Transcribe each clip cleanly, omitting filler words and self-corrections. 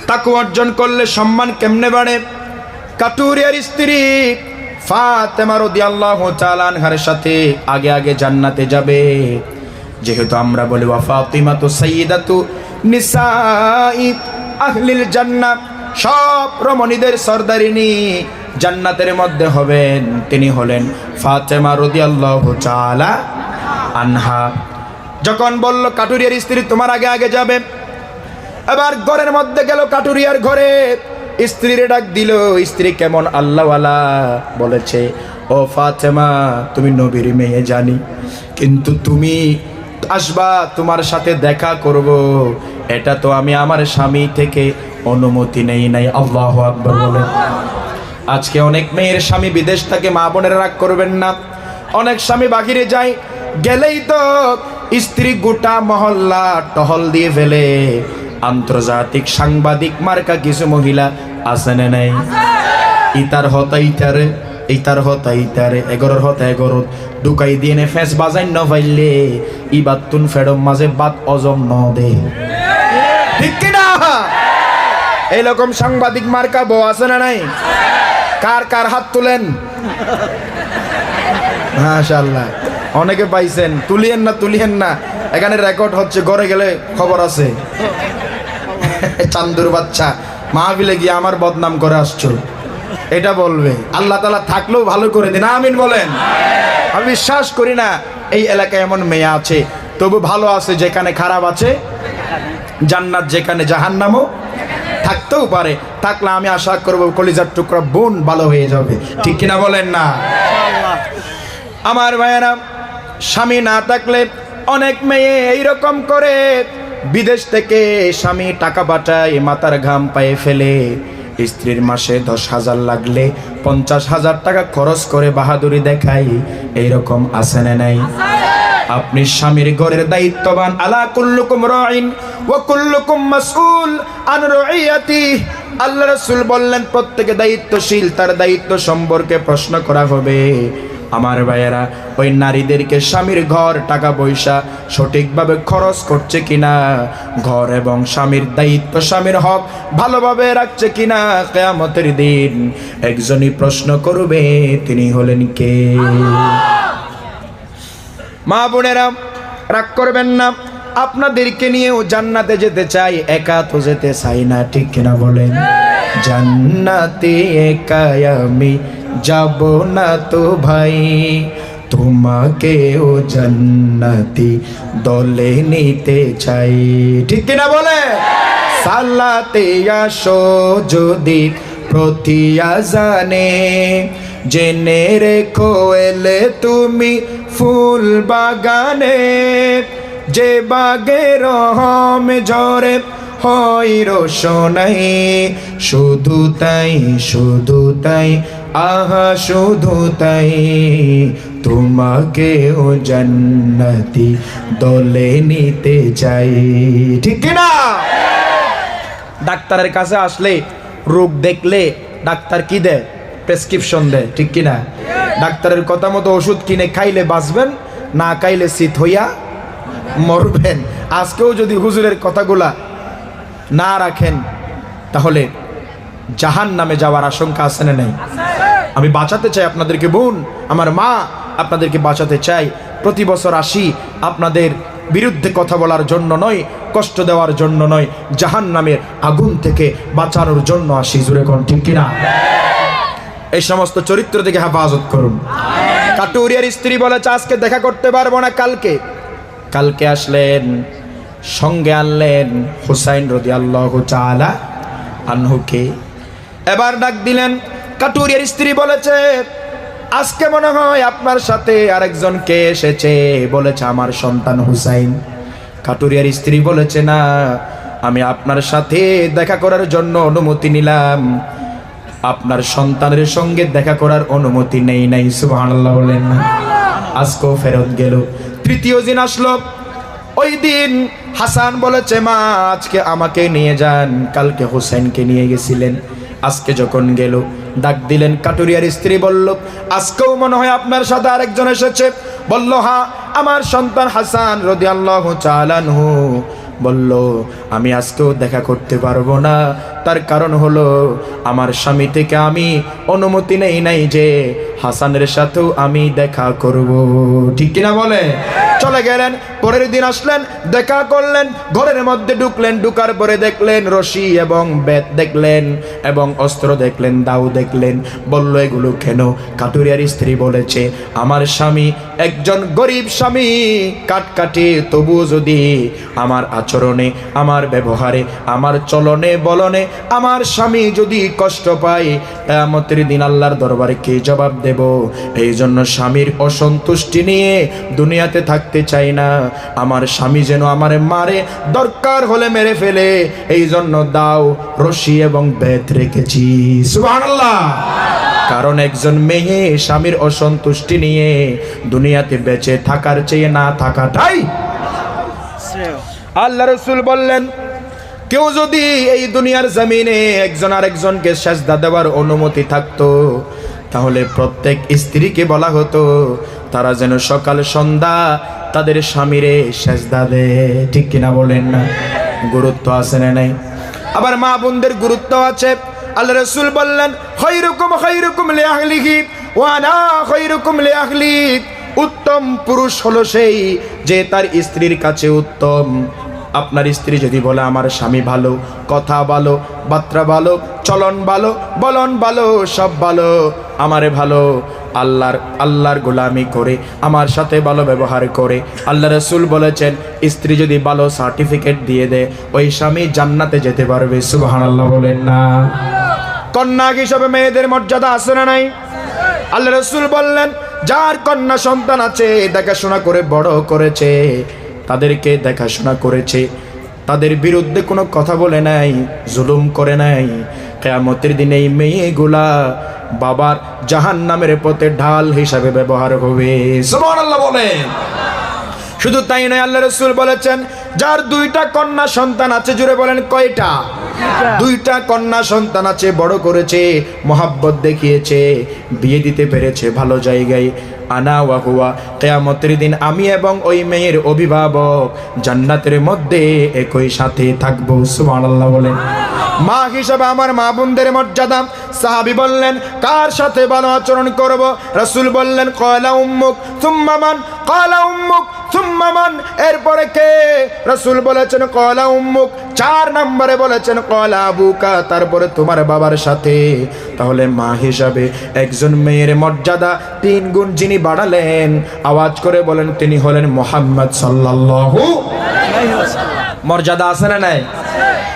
তাকওয়া অর্জন করলে সম্মান কেমনে বাড়ে? কাটুরিয়ার স্ত্রী ফাতেমা রাদিয়াল্লাহু তাআলা আনহার সাথে আগে আগে জান্নাতে যাবে। যেহেতু আমরা বলি ওয়া ফাতিমাতু সাইয়্যিদাতু নিসাই আহলিল জান্নাহ, সব রমণীদের সরদারিনী জান্নাতের মধ্যে হবেন, তিনি হলেন ফাতেমা রাদিয়াল্লাহু তাআলা আনহা। যখন বলল কাটুরিয়ার স্ত্রী তোমার আগে আগে যাবে, এবার ঘরের মধ্যে গেল, কাটুরিয়ার ঘরে স্ত্রীর ডাক দিল। স্ত্রী কেমন আল্লাহওয়ালা, বলেছে ও ফাতেমা তুমি নবীর মেয়ে জানি, কিন্তু তুমি আসবা, তোমার সাথে দেখা করব, এটা তো আমি আমার স্বামী থেকে অনুমতি নেই নাই। আল্লাহু আকবার বলে। আজকে অনেক মেয়ের স্বামী বিদেশ থাকে, মা বোনেরা রাগ করবেন না, অনেক স্বামী বাহিরে যায়, গেলেই তো স্ত্রী গোটা মহল্লা টহল দিয়ে ফেলে। আন্তর্জাতিক সাংবাদিক মার্কা কিছু মহিলা আছে না নাই? ইতার হতা ইতারে, ইতার হতা ইতারে, 11 হতা 11 ঢুকাই দিয়ে নে ফেস বাজাই ন পাইলে ইবাতুন ফেডম মাঝে বাত অজম ন দে, ঠিক কি না? এইরকম সাংবাদিক মার্কা বউ আছে না নাই? কার কার হাত তুলেন? মাশাআল্লাহ, অনেকে পাইছেন, তুলিয়েন না তুলিয়েন না, এখানে রেকর্ড হচ্ছে, ঘরে গেলে খবর আছে। চান্দুর বাচ্চা মাহফিলে গিয়ে আমার বদনাম করে আসছো, এটা বলবে। আল্লাহ তাআলা থাকলেও ভালো করে দিন, আমিন বলেন। আমি বিশ্বাস করি না এই এলাকায় এমন মেয়ে আছে তবু ভালো আছে, যেখানে খারাপ আছে জান্নাত, যেখানে জাহান্নামও থাকতেও পারে। থাকলে আমি আশা করব কলিজার টুকরা বোন ভালো হয়ে যাবে, ঠিক কিনা বলেন না? আমার ভাইয়েরা, স্বামী না থাকলে অনেক মেয়ে এইরকম করে, বিদেশ থেকে স্বামী টাকা পাঠায়, মাথার ঘাম পায়ে ফেলে, স্ত্রীর মাসে 10,000 লাগলে 50,000 টাকা খরচ করে বাহাদুরি দেখাই। এইরকম আছে না নাই? আপনি স্বামীর ঘরের দায়িত্ববান। আলা কুল্লুকুম রাইন ওয়া কুল্লুকুম মাসউল আন রাইয়াতি। আল্লাহ রাসূল বললেন প্রত্যেকে দায়িত্বশীল, তার দায়িত্ব সম্পর্কে প্রশ্ন করা হবে। আমার ভাইয়েরা, ওই নারীদেরকে স্বামীর ঘর টাকা পয়সা সঠিকভাবে খরচ করছে কিনা, ঘর এবং স্বামীর দায়িত্ব, স্বামীর হক ভালোভাবে রাখছে কিনা, কিয়ামতের দিন একজনই প্রশ্ন করবে, তিনি হলেন কে? মা বোনেরা রাগ করবেন না, আপনাদেরকে নিয়েও জান্নাতে যেতে চাই, একা তো যেতে চাই না, ঠিক কিনা বলেন? জান্নাতে একা আমি যাব না তো ভাই, তোমাকেও জান্নাতি দলে নিতে চাই, ঠিক কিনা বলে? সালাতে আসো যদি প্রতি আযানে, জেনে রেখো এলে তুমি ফুল বাগানে, যে বাগে রহম ঝরে হয় রোশনাই, শুধু তাই শুধু তাই আহা শুধু তাই, তোমাকেও জান্নাতি দলে নিতে চাই, ঠিক না? ডাক্তারের কাছে আসলে রোগ দেখলে ডাক্তার কি দেয়? প্রেসক্রিপশন দেয়, ঠিক কিনা? ডাক্তারের কথা মতো ওষুধ কিনে খাইলে বাঁচবেন, না খাইলে শীত হইয়া মরবেন। আজকেও যদি হুজুরের কথাগুলা না রাখেন তাহলে জাহান্নামে যাওয়ার আশঙ্কা আছে না নাই? আমি বাঁচাতে চাই আপনাদেরকে, বোন আমার মা আপনাদেরকে বাঁচাতে চাই। প্রতি বছর আসি আপনাদের বিরুদ্ধে কথা বলার জন্য নয়, কষ্ট দেওয়ার জন্য নয়, জাহান্নামের আগুন থেকে বাঁচানোর জন্য আসি। জোরে কোন ঠিক কিনা? এই সমস্ত চরিত্র থেকে হেফাজত করুন। কাটুরিয়ার স্ত্রী বলেছে আজকে দেখা করতে পারবো না, কালকে। কালকে আসলেন, সঙ্গে আনলেন হুসাইন রাদিয়াল্লাহু তাআলা আনহুকে। এবার ডাক দিলেন, কাটুরিয়ার স্ত্রী বলেছে আজকে মনে হয় আপনার সাথে আরেকজন কে এসেছে, বলেছে আমার সন্তান হুসাইন। কাটুরিয়ার স্ত্রী বলেছে না, আমি আপনার সাথে দেখা করার জন্য অনুমতি নিলাম, আপনার সন্তানের সঙ্গে দেখা করার অনুমতি নেই নাই। সুবহানাল্লাহ বলেন না? আজকেও ফেরত গেল। তৃতীয় দিন আসলো, ওই দিন হাসান বলেছে মা আজকে আমাকে নিয়ে যান, কালকে হুসাইনকে নিয়ে গেছিলেন। আজকে যখন গেল ডাক দিলেন, কাটুরিয়ার স্ত্রী বলল আজকেও মনে হয় আপনার সাথে আরেকজন এসেছে। বলল হ্যাঁ, আমার সন্তান হাসান রাদিয়াল্লাহু তাআলা আনহু। বলল আমি আজকেও দেখা করতে পারবো না, তার কারণ হলো আমার স্বামী থেকে আমি অনুমতি নেই নাই যে হাসানের সাথেও আমি দেখা করব। ঠিক কিনা বলে? চলে গেলেন। পরের দিন আসলেন, দেখা করলেন, ঘরের মধ্যে ঢুকলেন, ঢুকার পরে দেখলেন রশি এবং বেত দেখলেন এবং অস্ত্র দেখলেন, দাও দেখলেন। বলল এগুলো কেন? কাটুরিয়ার স্ত্রী বলেছে আমার স্বামী একজন গরিব স্বামী, কাটকাটি, তবুও যদি আমার আচরণে, আমার ব্যবহারে, আমার চলনে বলনে আমার স্বামী যদি কষ্ট পায়, কিয়ামতের দিন আল্লাহর দরবারে কে জবাব দেব? এই জন্য স্বামীর অসন্তুষ্টি নিয়ে দুনিয়াতে থাকতে চাই না। আমার স্বামী যেন আমারে মারে, দরকার হলে মেরে ফেলে, এই জন্য দাও, রশি এবং বেত রেখেছি। সুবহানাল্লাহ। কারণ একজন মেয়ে স্বামীর অসন্তুষ্টি নিয়ে দুনিয়াতে বেঁচে থাকার চেয়ে না থাকাটাই। আল্লাহ রাসূল বললেন কেউ যদি এই দুনিয়ার জমিনে একজন আরেকজনকে সেজদা দেওয়ার অনুমতি থাকতো, তাহলে প্রত্যেক স্ত্রীকে বলা হতো তারা যেন সকাল সন্ধ্যা তাদের স্বামীরে সেজদা দেয়। ঠিক কিনা বলেন না? গুরুত্ব আছে না নাই? আবার মা বোনদের গুরুত্ব আছে। আল্লাহ রাসূল বললেন খায়রুকুম খায়রুকুম লিআহলিহি ওয়া আনা খায়রুকুম লিআহলি। উত্তম পুরুষ হলো সেই যে তার স্ত্রীর কাছে উত্তম। আপনার স্ত্রী যদি বলে আমার স্বামী ভালো, কথা ভালো, বার্তা ভালো, চলন ভালো, বলন ভালো, সব ভালো, আমারে ভালো, আল্লাহর গোলামি করে আমার সাথে ভালো ব্যবহার করে, আল্লাহ রাসূল বলেছেন স্ত্রী যদি ভালো সার্টিফিকেট দিয়ে দেয় ওই স্বামী জান্নাতে যেতে পারবে। সুবহানাল্লাহ বলেন না? কন্যা হিসাবে মেয়েদের মর্যাদা আছে না নাই? আল্লাহ রাসূল বললেন যার কন্যা সন্তান আছে, দেখাশোনা করে বড় করেছে, তাদেরকে দেখাশোনা করেছে, তাদের বিরুদ্ধে কোনো কথা বলে নাই, জুলুম করে নাই, কিয়ামতের দিনে এই মেয়েগুলা বাবার জাহান্নামের পথে ঢাল হিসাবে ব্যবহার হবে। সুবহানাল্লাহ বলেন। শুধু তাই নয়, আল্লাহ রাসূল বলেছেন যার দুইটা কন্যা সন্তান আছে, জুড়ে বলেন কয়টা? দুইটা কন্যা সন্তান আছে, বড় করেছে, মহাব্বত দেখিয়েছে, বিয়ে দিতে পেরেছে ভালো জায়গায়, আনা ওয়া হুয়া, কিয়ামতের দিন আমি এবং ওই মেয়ের অভিভাবক জান্নাতের মধ্যে একই সাথে থাকবো। সুবহানাল্লাহ বলেন। মা হিসাবে আমার মা বোনদের মর্যাদা। সাহাবী বললেন কার সাথে ভালো আচরণ করব? রাসূল বললেন ক্বালা উম্মুক সুম্মা মান, ক্বালা উম্মুক সুম্মা মান, এরপরে কে? রাসূল বলেছেন ক্বালা উম্মুক, 4 নম্বরে বলেছেন ক্বালা আবুকা, তারপরে তোমার বাবার সাথে। তাহলে মা হিসাবে একজন মেয়ের মর্যাদা 3 গুণ যিনি বাড়ালেন, আওয়াজ করে বলেন তিনি হলেন মুহাম্মদ সাল্লাল্লাহু আলাইহি ওয়াসাল্লাম। মর্যাদা আছে না নাই?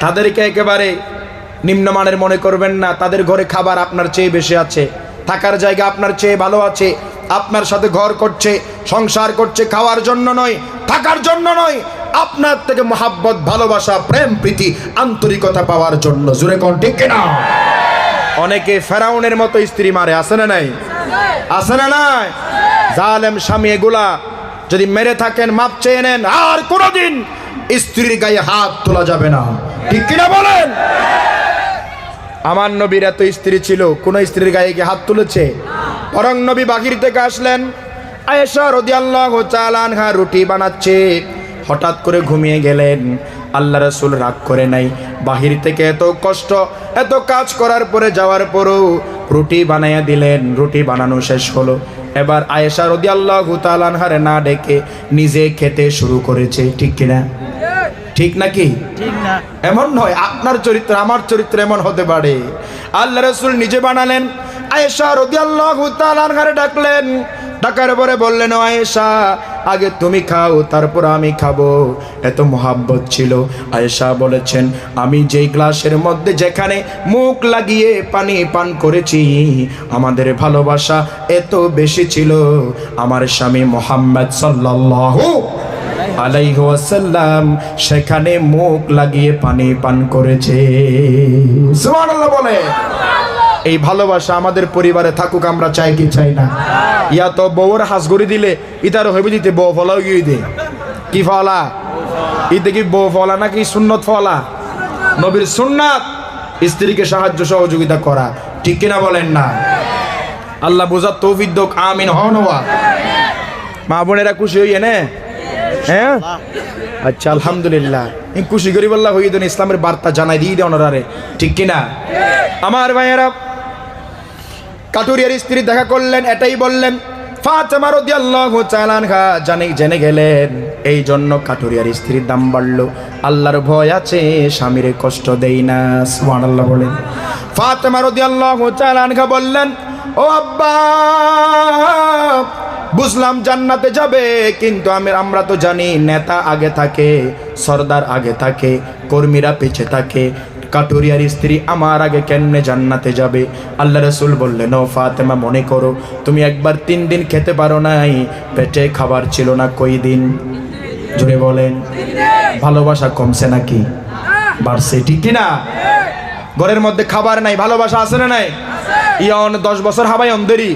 তাদেরকে একেবারে নিম্নমানের মনে করবেন না। তাদের ঘরে খাবার আপনার চেয়ে বেশি আছে, থাকার জায়গা আপনার চেয়ে ভালো আছে, আপনার সাথে ঘর করছে, সংসার করছে, খাওয়ার জন্য নয়, থাকার জন্য নয়, আপনার থেকে মহাব্বত, ভালোবাসা, প্রেম, প্রীতি, আন্তরিকতা পাওয়ার জন্য। জোরে কোন ঠিক কিনা? অনেকে ফেরাউনের মতো স্ত্রী মারে, আছে না নাই? আছে না নাই? জালেম স্বামী এগুলা যদি মেরে থাকেন মাপ চেয়ে নেন, আর কোনোদিন স্ত্রীর গায়ে হাত তোলা যাবে না। ঠিক কিনা বলেন? আমার নবীর এত স্ত্রী ছিল, কোন স্ত্রীর গায়ে কি হাত তুলেছে? বরং নবী বাহির থেকে আসলেন, আয়েশা রাদিয়াল্লাহু তাআলা আনহা রুটি বানাচ্ছে, হঠাৎ করে ঘুমিয়ে গেলেন। আল্লাহ রাসূল রাগ করে নাই, বাহির থেকে এত কষ্ট, এত কাজ করার পরে যাওয়ার পরও রুটি বানাইয়া দিলেন। রুটি বানানো শেষ হলো, এবার আয়েশা রাদিয়াল্লাহু তাআলা আনহারে না ডেকে নিজে খেতে শুরু করেছে। ঠিক কিনা? ঠিক নাকি? ঠিক না। এমন নয়, আপনার চরিত্র আমার চরিত্র এমন হতে পারে। আল্লাহ রাসূল নিজে বানালেন, আয়েশা রাদিয়াল্লাহু তাআলা আনহারে ডাকলেন, ডাকার পরে বললেন আয়েশা আগে তুমি খাও তারপর আমি খাবো। এত মোহাব্বত ছিল। আয়েশা বলেছেন আমি যেই গ্লাসের মধ্যে যেখানে মুখ লাগিয়ে পানি পান করেছি, আমাদের ভালোবাসা এত বেশি ছিল, আমার স্বামী মুহাম্মদ সাল্লাল্লাহু আলাইহি ওয়াসাল্লাম সেখানে মুখ লাগিয়ে পানি পান করেছে। সুবহানাল্লাহ বলে। এই ভালোবাসা আমাদের পরিবারে থাকুক, আমরা চাই কি চাই না? ইয়া তো বউর হাসগড়ি দিলে ইতার হইবে দিতে বউ ফলাও গিয়ে দে কি ফলা? ইতে কি বউ ফলা নাকি সুন্নত ফলা? নবীর সুন্নাত স্ত্রীকে সাহায্য সহযোগিতা করা। ঠিক কিনা বলেন না? আল্লাহ বুঝার তৌফিক দাও, আমিন। হন মা বোনেরা খুশি হইয়ে নে? হ্যাঁ। আচ্ছা আলহামদুলিল্লাহ, খুশি করি বললা হই দেন, ইসলামের বার্তা জানাই দিয়ে দেন ওনারে, ঠিক কিনা? আমার ভাইয়েরা, কাটুরিয়ার স্ত্রী দেখা করলেন, এটাই বললেন। ফাতেমা রাদিয়াল্লাহু তাআলা আনহা জেনে গেলেন, এই জন্য কাটুরিয়ার স্ত্রীর দাম বাড়লো। আল্লাহর ভয় আছে, স্বামীরে কষ্ট দেই না। সুবহানাল্লাহ বলেন। ফাতেমা রাদিয়াল্লাহু তাআলা আনহা বললেন, ও আব্বা, বুঝলাম জান্নাতে যাবে, কিন্তু আমরা তো জানি নেতা আগে থাকে, সর্দার আগে থাকে, কর্মীরা পিছে থাকে। কাটুরিয়ার স্ত্রী আমার আগে কেমনে জান্নাতে যাবে? আল্লাহ রাসূল বললেন, ও ফাতেমা, মনে করো তুমি একবার 3 দিন খেতে পারো নাই, পেটে খাবার ছিল না। কই দিন? জোরে বলেন। ভালোবাসা কমছে নাকি বাড়ছে? ঠিক কিনা? ঘরের মধ্যে খাবার নাই, ভালোবাসা আছে না নাই? ইয়ন 10 বছর হাবাই অন্ধেরি,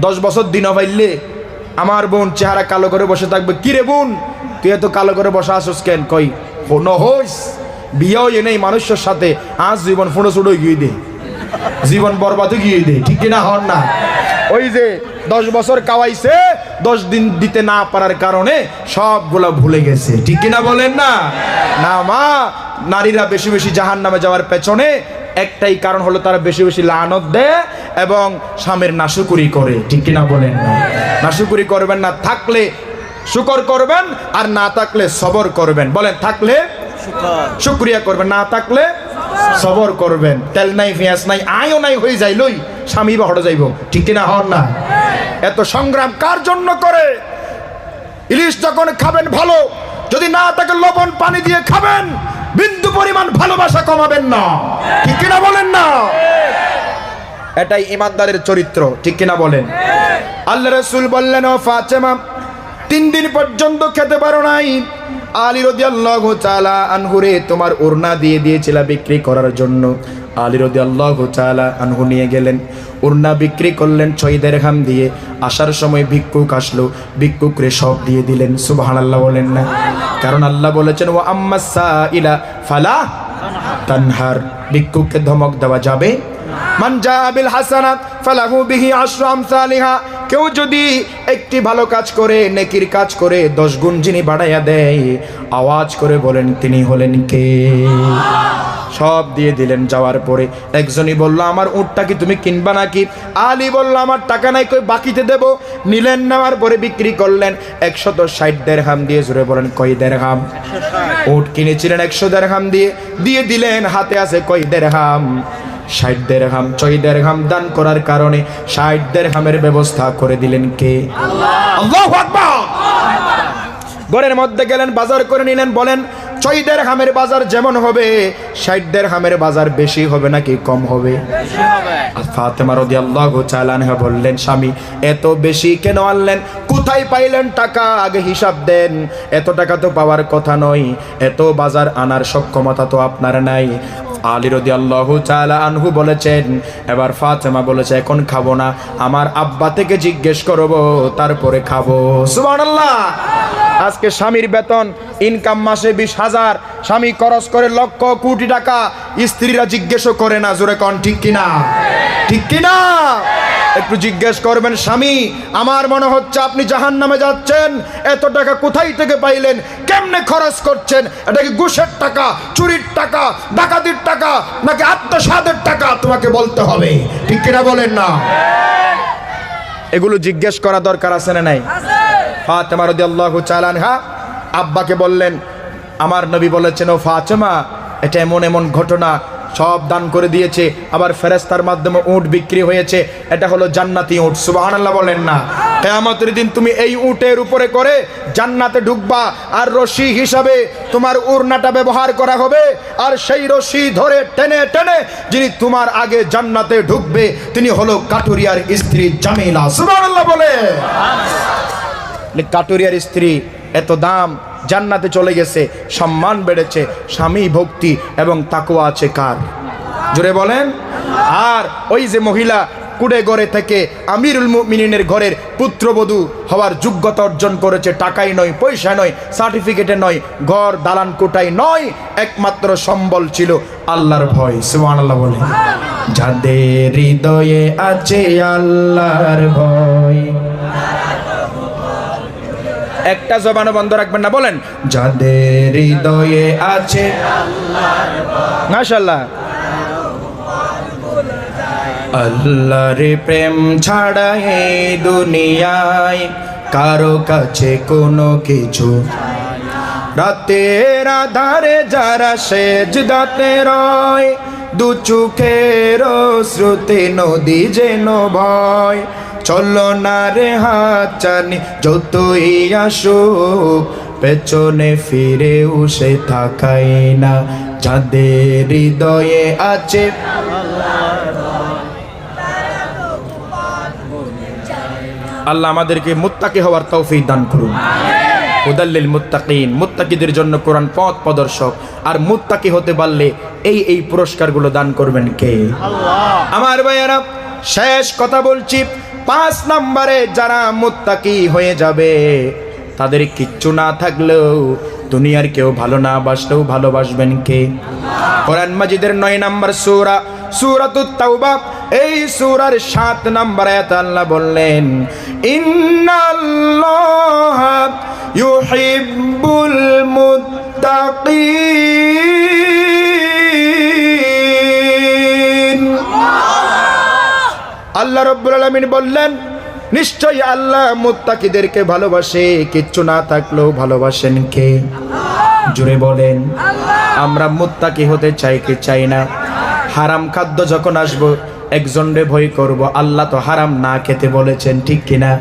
10 বছর দিন পাইলে আমার বোন চেহারা কালো করে বসে থাকবে। কি রে বোন, তুই এত কালো করে বসে আসোস কেন? কই ফোন হইস, বিয়েও এ নেই মানুষের সাথে, আজ জীবন ফোনো ছুটো গিয়ে দে, জীবন বরবাদে গিয়ে দে, ঠিক কিনা? হন না? ওই যে 10 বছর কাওয়াইছে, 10 দিন দিতে না পারার কারণে সবগুলা ভুলে গেছে, ঠিক কিনা বলেন না? না মা, নারীরা বেশি বেশি জাহান্নামে যাওয়ার পেছনে একটাই কারণ হলো, তারা বেশি বেশি লানত দেয় এবং স্বামীর নাশুকুরি করে, ঠিক কিনা বলেন না? নাশুকুরি করবেন না, থাকলে শুকর করবেন, আর না থাকলে সবর করবেন। বলেন, থাকলে শুকরিয়া করবেন, না থাকলে সবর করবেন। তেল নাই, পেঁয়াজ নাই, আয়ও নাই, হয়ে যাই লই, স্বামী বা হটে যাইব, ঠিক কিনা? হন না? এত সংগ্রাম কার জন্য করে? ইলিশ যখন খাবেন ভালো, যদি না থাকে লবণ পানি দিয়ে খাবেন, বিন্দু পরিমাণ ভালোবাসা কমাবেন না, ঠিক কিনা বলেন না? এটাই ইমানদারের চরিত্র, ঠিক কিনা বলেন? আল্লাহ রাসূল বললেন, ও ফাতেমা, 3 দিন পর্যন্ত খেতে পারো নাই। আলী রাদিয়াল্লাহু তাআলা আনহুরে তোমার ওড়না দিয়ে দিয়েছিল বিক্রি করার জন্য। আলী রাদিয়াল্লাহু তাআলা আনহু নিয়ে গেলেন, ওড়না বিক্রি করলেন 6 দিরহাম দিয়ে। আসার সময় ভিক্ষুক আসলো, ভিক্ষুকরে সব দিয়ে দিলেন। সুবহানাল্লাহ বলেন না? কারণ আল্লাহ বলেছেন, ওয়া আম্মাস সাইলা ফালা তানহার, ভিক্ষুককে ধমক দেওয়া যাবে। মান জা বিল হাসানাত ফালাহু বিহি আশরু আমসালিহা, কেউ যদি একটি ভালো কাজ করে, নেকির কাজ করে, 10 গুণ যিনি বাড়াইয়া দেয়, আওয়াজ করে বলেন তিনি হলেন কে? সব দিয়ে দিলেন। যাওয়ার পরে একজনই বলল, আমার উটটা কি তুমি কিনবা নাকি? আলী বলল, আমার টাকা নাই, কই বাকিতে দেব। নিলেন, নেওয়ার পরে বিক্রি করলেন 160 দিরহাম দিয়ে। জোরে বলেন, কয় দিরহাম? উট কিনেছিলেন 100 দিরহাম দিয়ে, দিয়ে দিলেন। হাতে আছে কয় দিরহাম? 60 দিরহাম। 6 দিরহাম দান করার কারণে 60 দিরহামের ব্যবস্থা করে দিলেন কে? আল্লাহু আকবার। ঘরের মধ্যে গেলেন, বাজার করে নিলেন। বলেন, 6 দিরহামের বাজার যেমন হবে, 60 দিরহামের বাজার বেশি হবে নাকি কম হবে? ফাতেমা রাদিয়াল্লাহু তাআলা আনহা বললেন, স্বামী এত বেশি কেন আনলেন? কোথায় পাইলেন টাকা? আগে হিসাব দেন। এত টাকা তো পাওয়ার কথা নয়, এত বাজার আনার সক্ষমতা তো আপনার নাই। আলী রাদিয়াল্লাহু তাআলা আনহু বলেছেন, এবার ফাতেমা বলেছে, এখন খাবো না, আমার আব্বা থেকে জিজ্ঞেস করব, তারপরে খাবো। সুবহানাল্লাহ। আজকে স্বামীর বেতন ইনকাম মাসে 20,000, স্বামী খরচ করে লক্ষ কোটি টাকা, স্ত্রীরা জিজ্ঞেসও করে না। জোরে কোন ঠিক কিনা? ঠিক কিনা? একটু জিজ্ঞেস করবেন, স্বামী আমার মনে হচ্ছে আপনি জাহান্নামে যাচ্ছেন, এত টাকা কোথায় থেকে পাইলেন? কেমনে খরচ করছেন? এটা কি ঘুষের টাকা, চুরির টাকা, ডাকাতির টাকা, নাকি আত্মসাদের টাকা? তোমাকে বলতে হবে, ঠিক কিনা বলেন না? এগুলো জিজ্ঞেস করা দরকার আছে না নাই? ফাতেমা রাদিয়াল্লাহু তাআলা আনহা আব্বাকে বললেন, আমার নবী বলেছেন, ও ফাতেমা, এটা এমন এমন ঘটনা, সব দান করে দিয়েছে, আবার ফেরেশতার মাধ্যমে উট বিক্রি হয়েছে, এটা হলো জান্নাতি উট। সুবহানাল্লাহ বলেন না? কিয়ামতের দিন তুমি এই উটের উপরে করে জান্নাতে ঢুকবা, আর রশি হিসাবে তোমার ওড়নাটা ব্যবহার করা হবে, আর সেই রশি ধরে টেনে টেনে যিনি তোমার আগে জান্নাতে ঢুকবে, তিনি হলো কাটুরিয়ার স্ত্রী জামিলা। সুবহানাল্লাহ বলে। কাটুরিয়ার স্ত্রী এত দাম, জান্নাতে চলে গেছে, সম্মান বেড়েছে, স্বামী ভক্তি এবং তাকওয়া আছে কার? জোরে বলেন। আর ওই যে মহিলা কুড়ে ঘরে থেকে আমিরুল মুমিনিনের ঘরের পুত্রবধূ হওয়ার যোগ্যতা অর্জন করেছে, টাকাই নয়, পয়সা নয়, সার্টিফিকেটে নয়, ঘর দালান কোটাই নয়, একমাত্র সম্বল ছিল আল্লাহর ভয়। সুবহানাল্লাহ বলে। যাদের হৃদয়ে আছে আল্লাহর ভয়, একটা জবানও বন্ধ রাখবেন না, বলেন যাদের হৃদয়ে আছে মাশাআল্লাহ আল্লাহর প্রেম ছাড়া এই দুনিয়ায় কারো কাছে কোনো কিছু, রাতের আধারে যারা সেজদাতে রয়, দু চোখের শ্রুতি নদী যেন ভয়, চলো না রে হাত চানি যতই আসুক, পেছনে ফিরেও সে থাকাই না, যাদের হৃদয়ে আছে আল্লাহ আমাদেরকে মুত্তাকি হওয়ার তৌফিক দান করুন। হুদাল্লিল মুত্তাকিন, মুত্তাকিদের জন্য কোরআন পথ প্রদর্শক। আর মুত্তাকি হতে পারলে এই পুরস্কারগুলো দান করবেন কে? আল্লাহ। আমার ভাইয়েরা, শেষ কথা বলছি, 5 নম্বরে যারা মুত্তাকি হয়ে যাবে তাদের কিচ্ছু না থাকলেও দুনিয়ার কেউ ভালো না বাসলেও ভালোবাসবেন কে? কোরআন মাজিদের 9 নম্বর সূরা, সূরাতুত তাওবা, এই সূরার 7 নম্বর আয়াত আল্লাহ বললেন ইন্নাল্লাহা ইউহিব্বুল মুত্তাকিন। আল্লাহ রাব্বুল আলামিন বললেন নিশ্চয়ই আল্লাহ মুত্তাকিদেরকে ভালোবাসে, কিচ্ছু না থাকলেও ভালোবাসেন কে? জোরে বলেন। আমরা মুত্তাকি হতে চাই কি চাই না? হারাম খাদ্য যখন আসবো একজনরে ভয় করব, আল্লাহ তো হারাম না খেতে বলেছেন, ঠিক কিনা?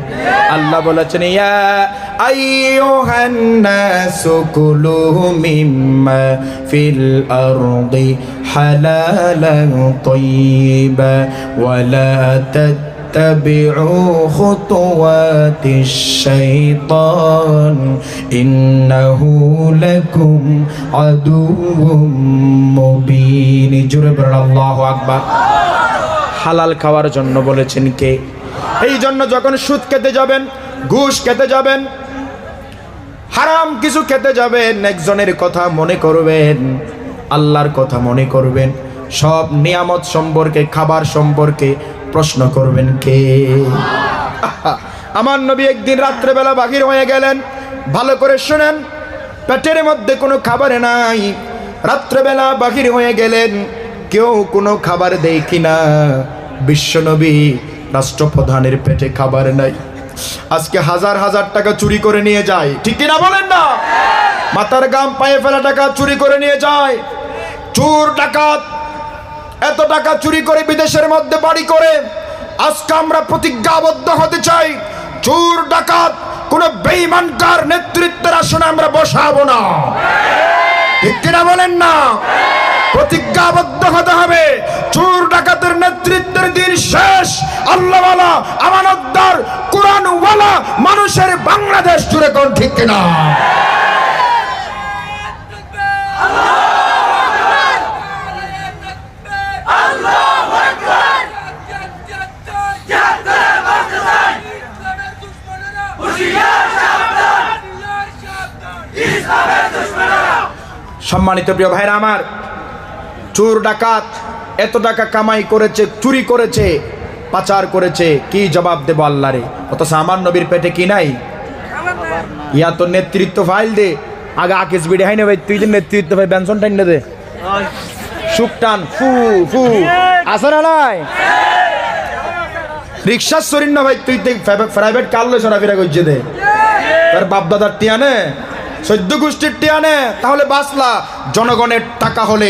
আল্লাহ বলেছেন ইয়া আইয়ুহান নাসু কুলু মিম্মা ফিল আরদি হালালান তাইয়্যিবা ওয়া লা اتبعوا خطوات الشيطان إنه لكم عدو مبين। আল্লাহু আকবার। হালাল খাওয়ার জন্য বলেছেন কে? এই জন্য যখন সুদ খেতে যাবেন, ঘুষ খেতে যাবেন, হারাম কিছু খেতে যাবেন, একজনের কথা মনে করবেন, আল্লাহর কথা মনে করবেন। সব নিয়ামত সম্পর্কে, খাবার সম্পর্কে প্রশ্ন করবেন কে? আমার নবী একদিন রাত্রেবেলা বাহির হয়ে গেলেন। ভালো করে শুনেন, পেটের মধ্যে কোনো খাবার নাই, রাত্রেবেলা বাহির হয়ে গেলেন, কেউ কোনো খাবার দেয় কিনা? বিশ্বনবী রাষ্ট্রপ্রধানের পেটে খাবার নাই, আজকে হাজার হাজার টাকা চুরি করে নিয়ে যায়, ঠিক কিনা বলেন না? মাথার গাম পায়ে ফেলা টাকা চুরি করে নিয়ে যায়, চোর ডাকাত এত টাকা চুরি করে বিদেশের মধ্যে বাড়ি করে। আজকে আমরা প্রতিজ্ঞাবদ্ধ হতে চাই, চোর ডাকাত কোন বেঈমানকার নেতৃত্বের আসনে আমরা বসাবো না, ঠিক কিনা বলেন না? প্রতিজ্ঞাবদ্ধ হতে হবে, চোর ডাকাতের নেতৃত্বের দিন শেষ। আল্লাহওয়ালা, আমানতদার, কোরআনওয়ালা মানুষের বাংলাদেশ জুড়ে কোন, ঠিক কিনা? সম্মানিত প্রিয় ভাইরা আমার, চোর ডাকাত এত টাকা কামাই করেছে, চুরি করেছে, পাচার করেছে, কি জবাব দেব আল্লাহরে? অথচ আমার নবীর পেটে কি নাই? ইয়া তো নেতৃত্ব ফাইল দে আগে আকিস বিড়ে হাই না ভাই, তুই যে নেতৃত্ব ভাই বেনসন টাইন দে, সুখ টান, ফু ফু আসে না নাই? রিক্সা সরিন না ভাই, তুই প্রাইভেট কার লই সরাফিরা করছে দে, তার বাপদাদার টিয়ানে, 14 গোষ্ঠীর টিয়ানে, তাহলে বাসলা। জনগণের টাকা হলে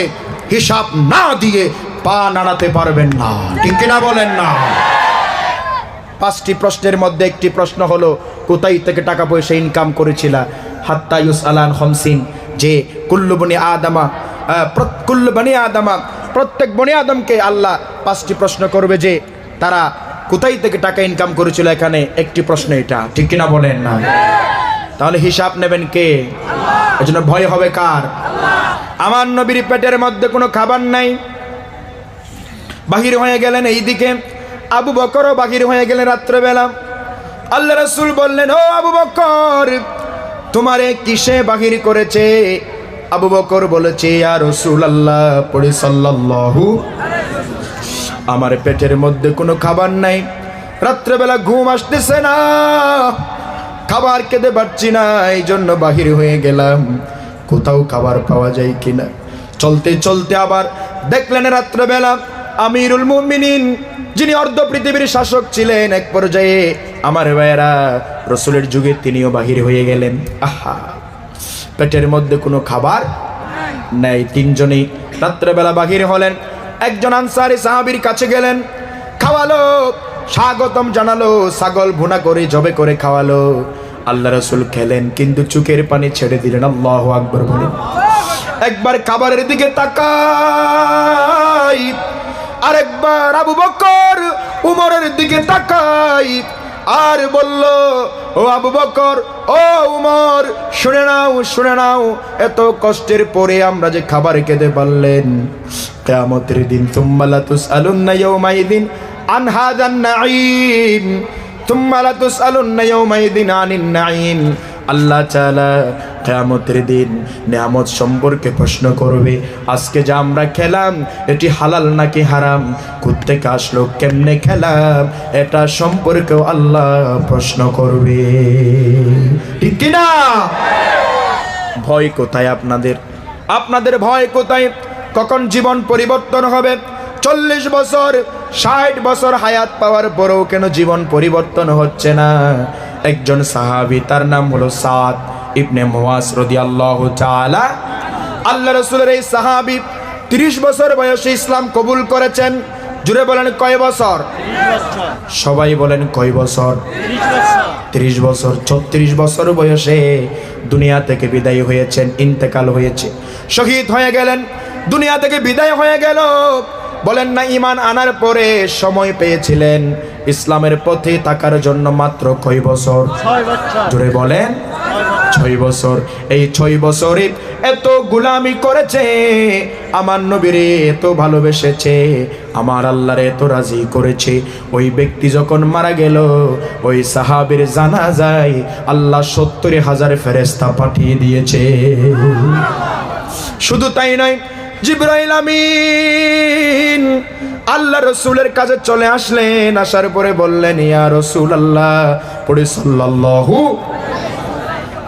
হিসাব না দিয়ে পা নাড়াতে পারবেন না, ঠিক কিনা বলেন না? 5টি প্রশ্নের মধ্যে একটি প্রশ্ন হলো কোথায় থেকে টাকা পয়সা ইনকাম করেছিলা? হাত্তা ইউসআলান খামসিন, যে কুল্লু বনি আদমা, প্রত্যেক বনি আদমকে আল্লাহ 5টি প্রশ্ন করবে যে তারা কোথায় থেকে টাকা ইনকাম করেছিল। এখানে একটি প্রশ্ন এটা, ঠিক কিনা বলেন না? তাহলে হিসাব নেবেন কে? এজন্য ভয় হবে কার? আমার নবীর পেটের মধ্যে কোনো খাবার নাই, বাহির হয়ে গেলেন। এইদিকে আবু বকরও বাহির হয়ে গেলেন রাত্রেবেলা। আল্লাহ রাসূল বললেন, ও আবু বকর, তোমারে কিসে বাহির করেছে? আবু বকর বলেছে, ইয়া রাসূলুল্লাহ, পড়ে সাল্লাল্লাহু, আমার পেটের মধ্যে কোনো খাবার নাই, রাত্রেবেলা ঘুম আসতেছে না, খাবার খেতে পারছি না, এই জন্য বাহির হয়ে গেলাম, কোথাও খাবার পাওয়া যায় কিনা। চলতে চলতে আবার দেখলেন রাত্রেবেলা আমিরুল মুমিনিন, যিনি অর্ধ পৃথিবীর শাসক ছিলেন, এক পর্যায়ে আমার ভাইয়েরা রসুলের যুগে তিনিও বাহির হয়ে গেলেন। আহা, পেটের মধ্যে কোনো খাবার নাই। তিনজনই রাত্রেবেলা বাহির হলেন। একজন আনসারী সাহাবীর কাছে গেলেন, খাওয়ালো, স্বাগতম জানালো, ছাগল ভুনা করে জবে করে খাওয়ালো। আল্লাহ রাসূল খেলেন, কিন্তু চোখের পানি ছেড়ে দিলেন। আল্লাহু আকবার বলেন। একবার খাবারের দিকে তাকাই, আরেকবার আবু বকর উমরের দিকে তাকাই, আর বলল, ও আবু বকর, ও উমর, শুনে নাও, শুনে নাও, এত কষ্টের পরে আমরা যে খাবার খেতে পারলেন, কিয়ামতের দিন সুম্মা লা তুসআলুন্না ইয়াওমাইদিন আন হাযান নাঈম, সুম্মা লা তুসআলুন্না ইয়াওমাইদিন আনিন নাঈম। আল্লাহ তাআলা কিয়ামতের দিন নিয়ামত সম্পর্কে প্রশ্ন করবে। আজকে যা আমরা খেলাম এটি হালাল নাকি হারাম, কোত্থেকে আসলো, কেমনে খেলাম, এটা সম্পর্কেও আল্লাহ প্রশ্ন করবে, ঠিক কি না? ভয় কোথায় আপনাদের? আপনাদের ভয় কোথায়? কখন জীবন পরিবর্তন হবে? 40 বছর 60 বছর হায়াত পাওয়ার পরেও কেন জীবন পরিবর্তন হচ্ছে না? একজন সাহাবী, তার নাম হলো সাদ ইবনে মুয়াজ রাদিয়াল্লাহু তাআলা। আল্লাহ রাসূলের এই সাহাবী 30 বছর বয়সে ইসলাম কবুল করেছেন। জুড়ে বলেন কয় বছর? সবাই বলেন কয় বছর? 30 বছর। 36 বছর বয়সে দুনিয়া থেকে বিদায় হয়েছেন, ইন্তেকাল হয়েছে, শহীদ হয়ে গেলেন, দুনিয়া থেকে বিদায় হয়ে গেল। বলেন না, ঈমান আনার পরে সময় পেয়েছিলেন ইসলামের পথে থাকার জন্য মাত্র কয় বছর? 6 বছর। জুড়ে বলেন 6 বছর। এই 6 বছরে এত গোলামি করেছে, আমার নবীরে এত ভালোবেসেছে, আমার আল্লাহরে এত রাজি করেছে। ওই ব্যক্তি যখন মারা গেল, ওই সাহাবীর জানাজায় আল্লাহ 70,000 ফেরেশতা পাঠিয়ে দিয়েছে। শুধু তাই নয়, জিবরাইল আমিন আল্লাহ রসুলের কাছে চলে আসলেন। আসার পরে বললেন, ইয়া রাসূলুল্লাহ, পড়ে সাল্লাল্লাহু,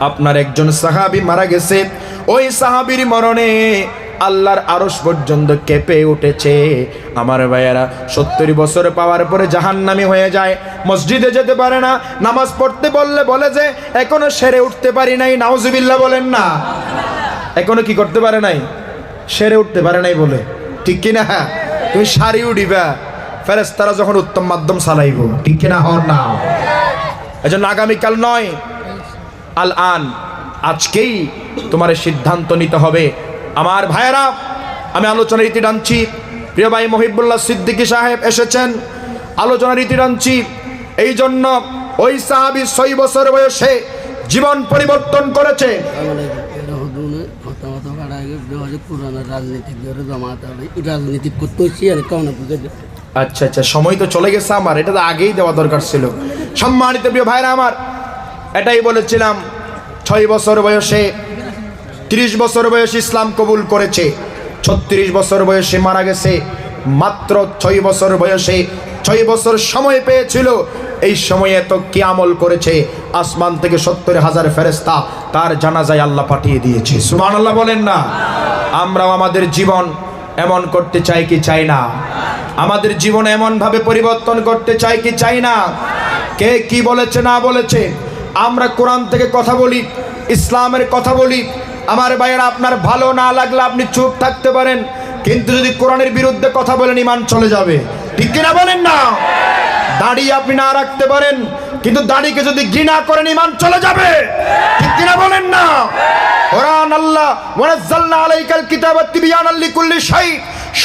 আপনার একজন সাহাবী মারা গেছে। ওই সাহাবীর মরণে আল্লাহর আরশ পর্যন্ত কেঁপে উঠেছে। আমার ভাইয়েরা 70 বছর পাওয়ার পরে জাহান্নামী হয়ে যায়, মসজিদে যেতে পারে না, নামাজ পড়তে বললে বলে যে এখনো সেরে উঠতে পারি নাই। নাউজুবিল্লাহ বলেন না, এখনো কি করতে পারে নাই? সেরে উঠতে পারে নাই বলে, ঠিক কিনা? তুমি সারি উঠিবা, ফেরেশতারা যখন উত্তম মাধ্যম চালাইব, ঠিক কিনা? হন না, এজন্য আগামীকাল নয়, আল আন, আজকেই তোমার সিদ্ধান্ত নিতে হবে। আমার ভাইয়েরা, আমি আলোচনার রীতি টানছি। প্রিয় ভাই মহিবুল্লাহ সিদ্দিকী সাহেব এসেছেন, আলোচনার রীতি টানছি। এই জন্য ওই সাহাবী 6 বছর বয়সে জীবন পরিবর্তন করেছে। আচ্ছা আচ্ছা, সময় তো চলে গেছে আমার, এটা তো আগেই দেওয়া দরকার ছিল। সম্মানিত প্রিয় ভাইরা আমার, এটাই বলেছিলাম, 6 বছর বয়সে 30 বছর বয়সে ইসলাম কবুল করেছে, 36 বছর বয়সে মারা গেছে। মাত্র 6 বছর বয়সে 6 বছর সময় পেয়েছিল। এই সময়ে এত কি আমল করেছে, আসমান থেকে 70,000 ফেরেশতা তার জানাজায় আল্লাহ পাঠিয়ে দিয়েছে। সুবহানাল্লাহ বলেন না? আমরাও আমাদের জীবন এমন করতে চাই কি চাই না? আমাদের জীবন এমন ভাবে পরিবর্তন করতে চাই কি চাই না? কে কি বলেছে না বলেছে, আমরা কোরআন থেকে কথা বলি, ইসলামের কথা বলি। আমার ভাইয়েরা, আপনার ভালো না লাগলে আপনি চুপ থাকতে পারেন, কিন্তু যদি কোরআনের বিরুদ্ধে কথা বলেন ঈমান চলে যাবে, ঠিক কিনা বলেন না? দাড়ি আপনি না রাখতে পারেন, কিন্তু দাড়িকে যদি ঘৃণা করেন ঈমান চলে যাবে, ঠিক কিনা বলেন না? কোরআন আল্লাহ ওয়ানাজ্জালনা আলাইকাল কিতাবা তিবয়ানাল লিকুল্লি শাই,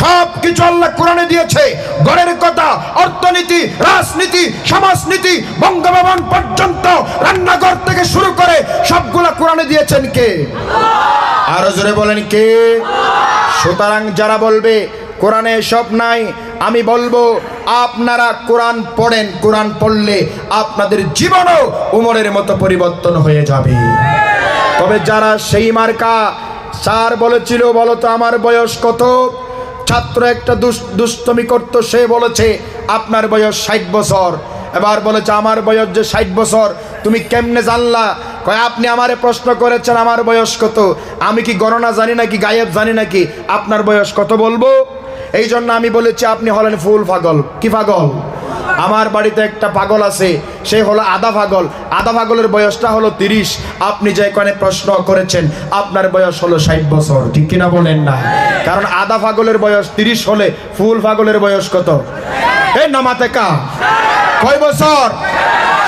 সব কিছু আল্লাহ কোরআনে দিয়েছে। ঘরের কথা, অর্থনীতি, রাজনীতি, সমাজনীতি, বঙ্গভবন পর্যন্ত, রান্নাঘর থেকে শুরু করে সবগুলা কোরআনে দিয়েছেন কে? আরো জোরে বলেন কে? সুতরাং যারা বলবে কোরআনে সব নাই, আমি বলবো আপনারা কোরআন পড়েন, কোরআন পড়লে আপনাদের জীবনও উমরের মতো পরিবর্তন হয়ে যাবে। তবে যারা সেই মার্কা স্যার বলেছিল, বলো তো আমার বয়স কত? ছাত্র একটা দুষ্টমি করতো, সে বলেছে আপনার বয়স 60 বছর। এবার বলেছে আমার বয়স যে 60 বছর, তুমি কেমনে জানলা? কয় আপনি আমারে প্রশ্ন করেছেন আমার বয়স কত, আমি কি গণনা জানি নাকি গায়েব জানি নাকি আপনার বয়স কত বলবো? এই জন্য আমি বলেছি আপনি হলেন ফুল পাগল। কি পাগল? আমার বাড়িতে একটা পাগল আছে, সে হলো আধা পাগল। আধা পাগলের বয়সটা হলো 30। আপনি যে এখানে প্রশ্ন করেছেন আপনার বয়স হলো 60 বছর, ঠিক কিনা বলেন না? কারণ আধা পাগলের বয়স 30 হলে ফুল পাগলের বয়স কত? এই নামাতে কা কয় বছর?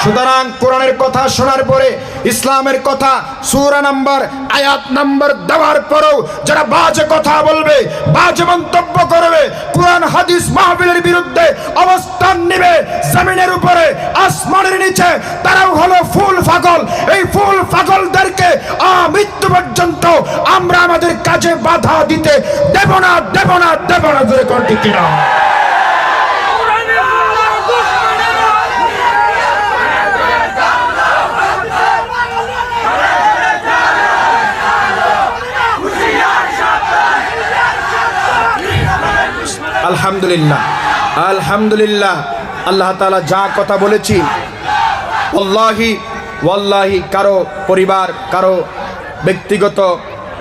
সুতরাং কোরআনের কথা শোনার পরে, ইসলামের কথা সূরা নাম্বার আয়াত নাম্বার দেওয়ার পরেও যারা বাজে কথা বলবে, বাজে মন্তব্য করবে, কোরআন হাদিস মাহফিলের বিরুদ্ধে অবস্থান নেবে জমিনের উপরে আসমানের নিচে, তারাও হলো ফুল পাগল। এই ফুল পাগলদেরকে মৃত্যু পর্যন্ত আমরা আমাদের কাজে বাধা দিতে দেব না, দেব না, দেব না। জোরে কোন ঠিক কিনা? আলহামদুলিল্লাহ, আলহামদুলিল্লাহ। আল্লাহ তাআলা যা কথা বলেছি, ওয়াল্লাহি ওয়াল্লাহি কারো পরিবার, কারো ব্যক্তিগত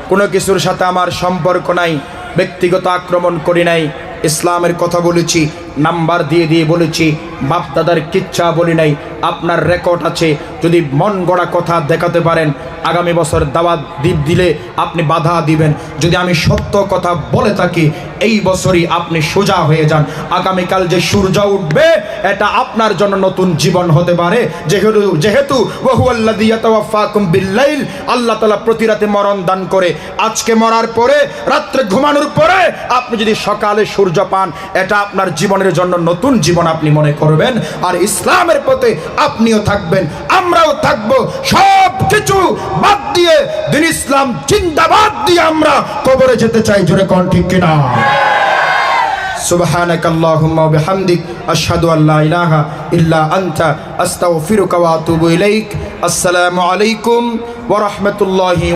কোনো কিছুর সাথে আমার সম্পর্ক নাই, ব্যক্তিগত আক্রমণ করি নাই। ইসলামের কথা বলেছি, নাম্বার দিয়ে দিয়ে বলেছি, বাপ দাদার কিচ্ছা বলি নাই। আপনার রেকর্ড আছে, যদি মন গড়া কথা দেখাতে পারেন আগামী বছর দাওয়াত দিলে আপনি বাধা দিবেন। যদি আমি সত্য কথা বলে থাকি এই বছরই আপনি সোজা হয়ে যান। আগামীকাল যে সূর্য উঠবে এটা আপনার জন্য নতুন জীবন হতে পারে। যেহেতু ওয়াহুয়াল্লাযী ইয়াতাওয়াফাকুম বিল্লাইল, আল্লাহ তাআলা প্রতি রাতে মরণ দান করে। আজকে মরার পরে, রাত্রে ঘুমানোর পরে আপনি যদি সকালে সূর্য পান, এটা আপনার জীবনের জন্য নতুন জীবন আপনি মনে করবেন। আর ইসলামের পথে আপনিও থাকবেন, আমরাও থাকবো। সব কিছু বাদ দিয়ে দিন ইসলাম জিন্দাবাদ দিয়ে আমরা কবরে যেতে চাই। জোরে কোন ঠিক কিনা? সুবহানাকাল্লাহুম্মা ওয়া বিহামদিক আশহাদু আল্লা ইলাহা ইল্লা আনতা আস্তাগফিরুকা ওয়া আতুবু ইলাইক। আসসালামু আলাইকুম ওয়া রাহমাতুল্লাহি।